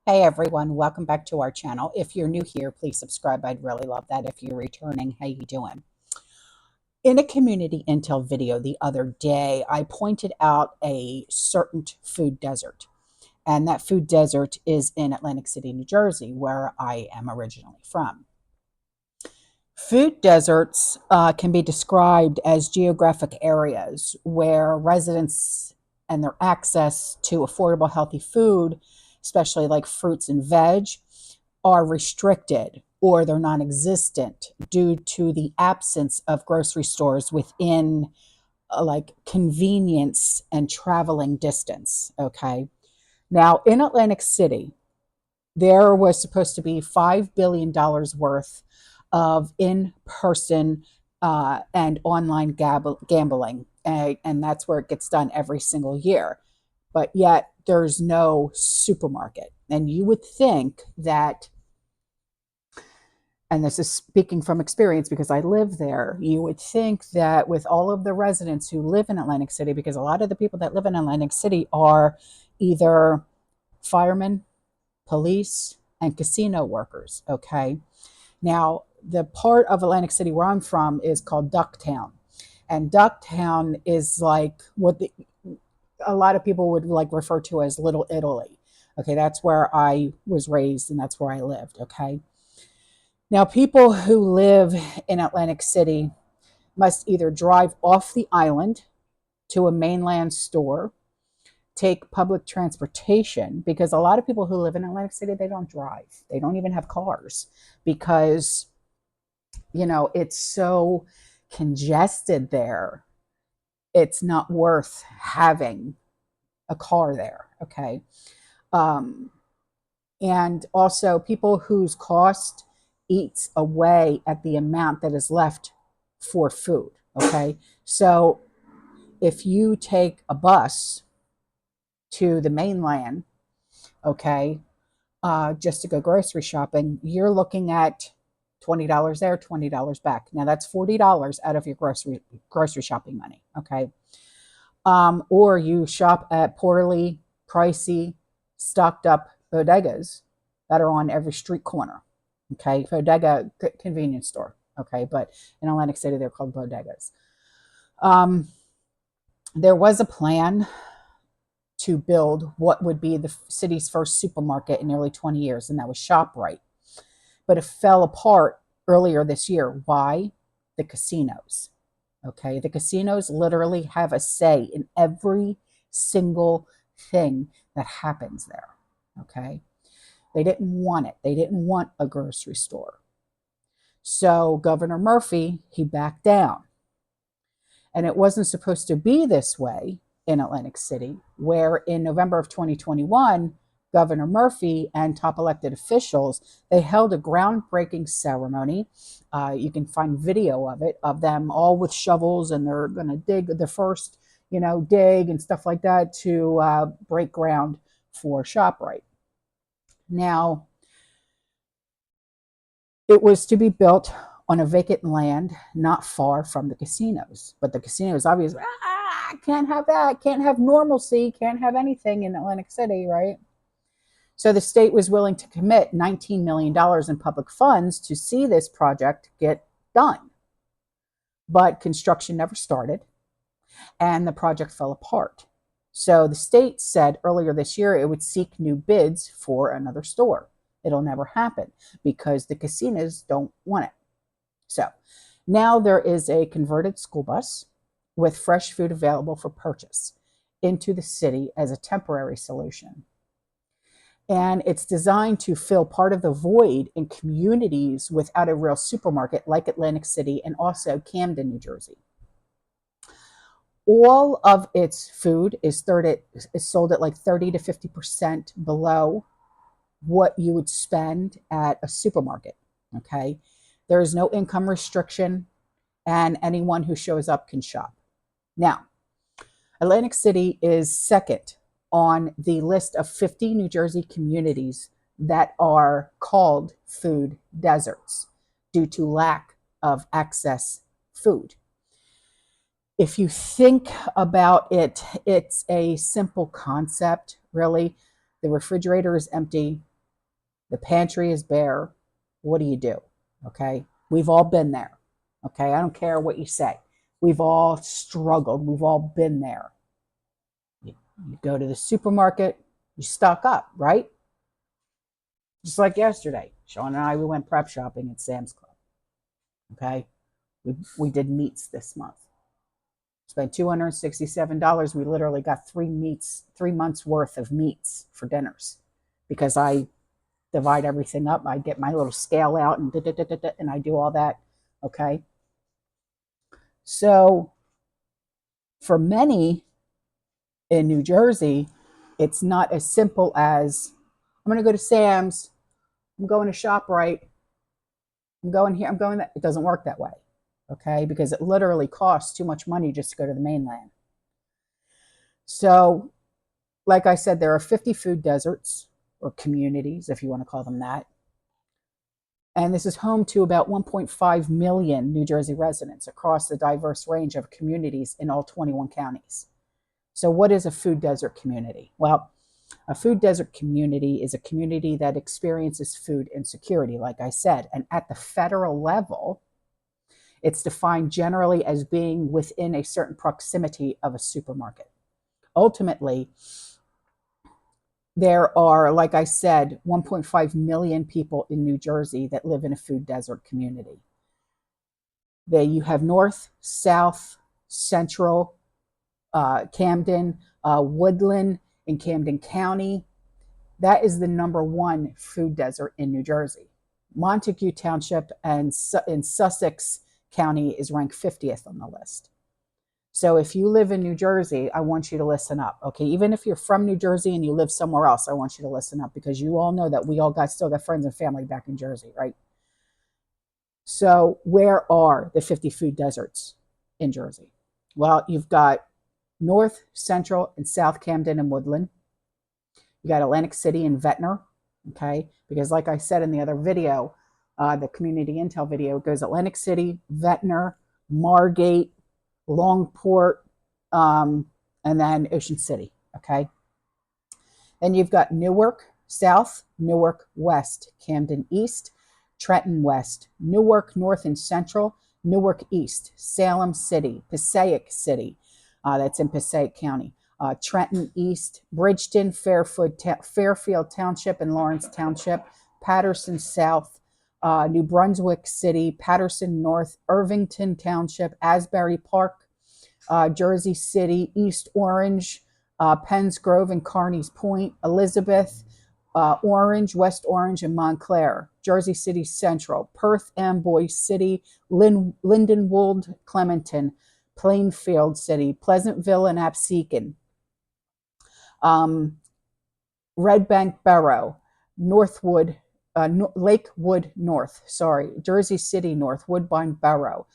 Hey everyone, welcome back to our channel. If you're new here, please subscribe. I'd really love that. If you're returning, how you doing? In a community intel video the other day, I pointed out a certain food desert. And that food desert is in Atlantic City, New Jersey, where I am originally from. Food deserts can be described as geographic areas where residents and their access to affordable, healthy food, especially like fruits and veg, are restricted or they're non existent due to the absence of grocery stores within like convenience and traveling distance. Okay. Now, in Atlantic City, there was supposed to be $5 billion worth of in person and online gambling. And that's where it gets done every single year. But yet, there's no supermarket. And you would think that, and this is speaking from experience because I live there, you would think that with all of the residents who live in Atlantic City, because a lot of the people that live in Atlantic City are either firemen, police, and casino workers. Okay. Now, the part of Atlantic City where I'm from is called Ducktown. And Ducktown is like a lot of people would like refer to as Little Italy. Okay, that's where I was raised and that's where I lived. Okay. Now, people who live in Atlantic City must either drive off the island to a mainland store, take public transportation, because a lot of people who live in Atlantic City, they don't drive. They don't even have cars because, it's so congested there. It's not worth having a car there. Okay. Um, and also people whose cost eats away at the amount that is left for food. Okay. So if you take a bus to the mainland, okay, just to go grocery shopping, you're looking at $20 there, $20 back. Now that's $40 out of your grocery shopping money. Okay. Or you shop at poorly pricey, stocked up bodegas that are on every street corner. Okay, bodega convenience store. Okay, but in Atlantic City they're called bodegas. Um, there was a plan to build what would be the city's first supermarket in nearly 20 years, and that was ShopRite. But it fell apart earlier this year. Why? The casinos. Okay, the casinos literally have a say in every single thing that happens there. Okay, they didn't want it, they didn't want a grocery store. So Governor Murphy, he backed down. And it wasn't supposed to be this way in Atlantic City, where in November of 2021, Governor Murphy and top elected officials, they held a groundbreaking ceremony. You can find video of it, of them all with shovels, and they're going to dig the first, dig and stuff like that to break ground for ShopRite. Now, it was to be built on a vacant land not far from the casinos. But the casinos obviously, can't have that, can't have normalcy, can't have anything in Atlantic City, right? So the state was willing to commit $19 million in public funds to see this project get done. But construction never started and the project fell apart. So the state said earlier this year it would seek new bids for another store. It'll never happen because the casinos don't want it. So now there is a converted school bus with fresh food available for purchase into the city as a temporary solution. And it's designed to fill part of the void in communities without a real supermarket like Atlantic City and also Camden, New Jersey. All of its food is sold at like 30 to 50% below what you would spend at a supermarket. Okay. There is no income restriction, and anyone who shows up can shop. Now, Atlantic City is second on the list of 50 New Jersey communities that are called food deserts due to lack of access food. If you think about it, it's a simple concept, really. The refrigerator is empty, The pantry is bare. What do you do? Okay. We've all been there. Okay. I don't care what you say. We've all struggled. We've all been there. You go to the supermarket, you stock up, right? Just like yesterday. Sean and I, we went prep shopping at Sam's Club. Okay. We did meats this month. Spent $267. We literally got 3 months worth of meats for dinners because I divide everything up. I get my little scale out and I do all that. Okay. So for many in New Jersey, it's not as simple as I'm going to go to Sam's, I'm going to ShopRite, I'm going here, I'm going that. It doesn't work that way. Okay. Because it literally costs too much money just to go to the mainland. So, like I said, there are 50 food deserts or communities, if you want to call them that. And this is home to about 1.5 million New Jersey residents across the diverse range of communities in all 21 counties. So what is a food desert community? Well, a food desert community is a community that experiences food insecurity, like I said. And at the federal level, it's defined generally as being within a certain proximity of a supermarket. Ultimately, there are, like I said, 1.5 million people in New Jersey that live in a food desert community. You have North, South, Central, Camden, Woodland in Camden County. That is the number one food desert in New Jersey. Montague Township and in Sussex County is ranked 50th on the list. So if you live in New Jersey, I want you to listen up. Okay, even if you're from New Jersey and you live somewhere else, I want you to listen up because you all know that we all still got friends and family back in Jersey, right? So where are the 50 food deserts in Jersey? Well, you've got North, Central, and South Camden and Woodland. You got Atlantic City and Ventnor, okay? Because like I said in the other video, the community intel video, it goes Atlantic City, Ventnor, Margate, Longport, and then Ocean City, okay? Then you've got Newark South, Newark West, Camden East, Trenton West, Newark North and Central, Newark East, Salem City, Passaic City, that's in Passaic County, Trenton East, Bridgeton, Fairfield Township and Lawrence Township, Patterson South, New Brunswick City, Patterson North, Irvington Township, Asbury Park, Jersey City, East Orange, Penns Grove and Carneys Point, Elizabeth, Orange, West Orange, and Montclair, Jersey City Central, Perth Amboy City, Lindenwold, Clementon, Plainfield City, Pleasantville and Absecon, Red Bank Borough, Northwood, Lakewood North, Jersey City North, Woodbine Borough,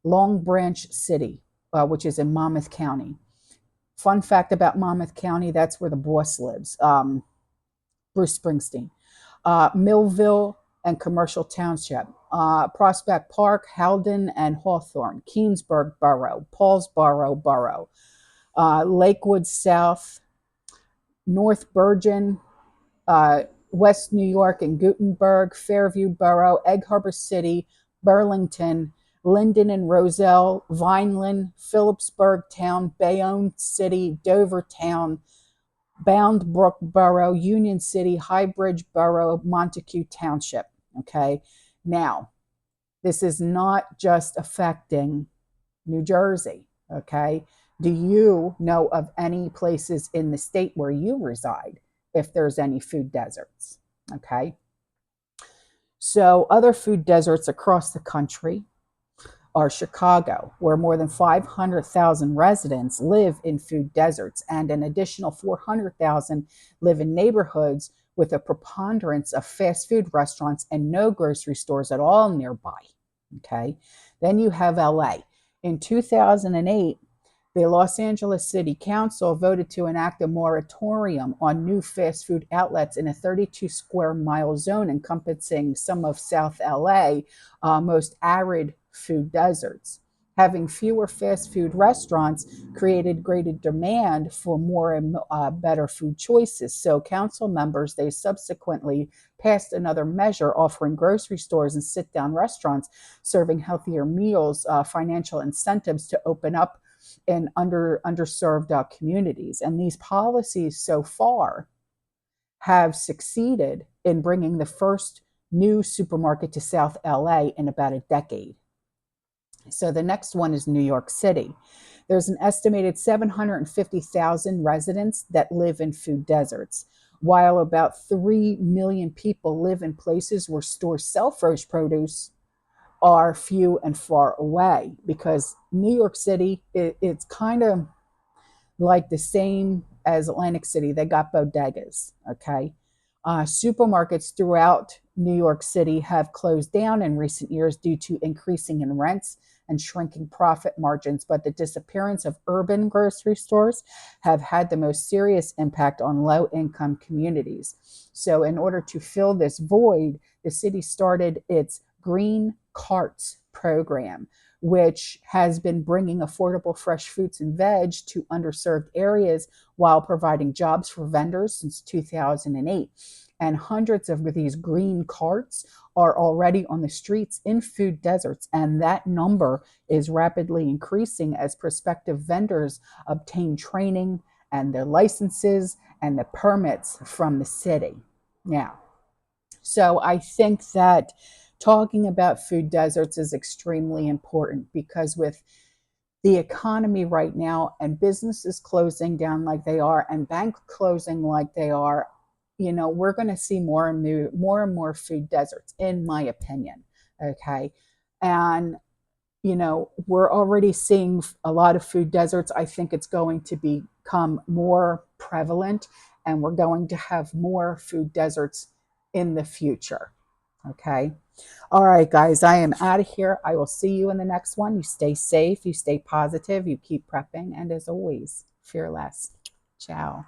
Long Branch City, which is in Monmouth County. Fun fact about Monmouth County, that's where the boss lives, Bruce Springsteen. Millville and Commercial Township, Prospect Park, Howden and Hawthorne, Keensburg Borough, Paulsboro Borough, Lakewood South, North Bergen, West New York and Gutenberg, Fairview Borough, Egg Harbor City, Burlington, Linden and Roselle, Vineland, Phillipsburg Town, Bayonne City, Dover Town, Bound Brook Borough, Union City, Highbridge Borough, Montague Township. Okay, now this is not just affecting New Jersey. Okay, do you know of any places in the state where you reside if there's any food deserts? Okay, so other food deserts across the country are Chicago, where more than 500,000 residents live in food deserts, and an additional 400,000 live in neighborhoods with a preponderance of fast food restaurants and no grocery stores at all nearby. Okay, then you have LA. In 2008, the Los Angeles City Council voted to enact a moratorium on new fast food outlets in a 32 square mile zone encompassing some of South LA, most arid food deserts. Having fewer fast food restaurants created greater demand for more and better food choices. So council members, they subsequently passed another measure offering grocery stores and sit-down restaurants serving healthier meals, financial incentives to open up in underserved communities. And these policies so far have succeeded in bringing the first new supermarket to South LA in about a decade. So the next one is New York City. There's an estimated 750,000 residents that live in food deserts, while about 3 million people live in places where stores sell fresh produce are few and far away. Because New York City, it's kind of like the same as Atlantic City. They got bodegas, okay? Supermarkets throughout New York City have closed down in recent years due to increasing in rents and shrinking profit margins, but the disappearance of urban grocery stores have had the most serious impact on low-income communities. So in order to fill this void, the city started its Green Carts program, which has been bringing affordable fresh fruits and veg to underserved areas while providing jobs for vendors since 2008. And hundreds of these green carts are already on the streets in food deserts. And that number is rapidly increasing as prospective vendors obtain training and their licenses and the permits from the city. Now, so I think that talking about food deserts is extremely important because with the economy right now and businesses closing down like they are and bank closing like they are, we're going to see more and more food deserts, in my opinion. Okay. And, we're already seeing a lot of food deserts. I think it's going to become more prevalent and we're going to have more food deserts in the future. Okay. All right, guys, I am out of here. I will see you in the next one. You stay safe, you stay positive, you keep prepping, and as always, fear less. Ciao.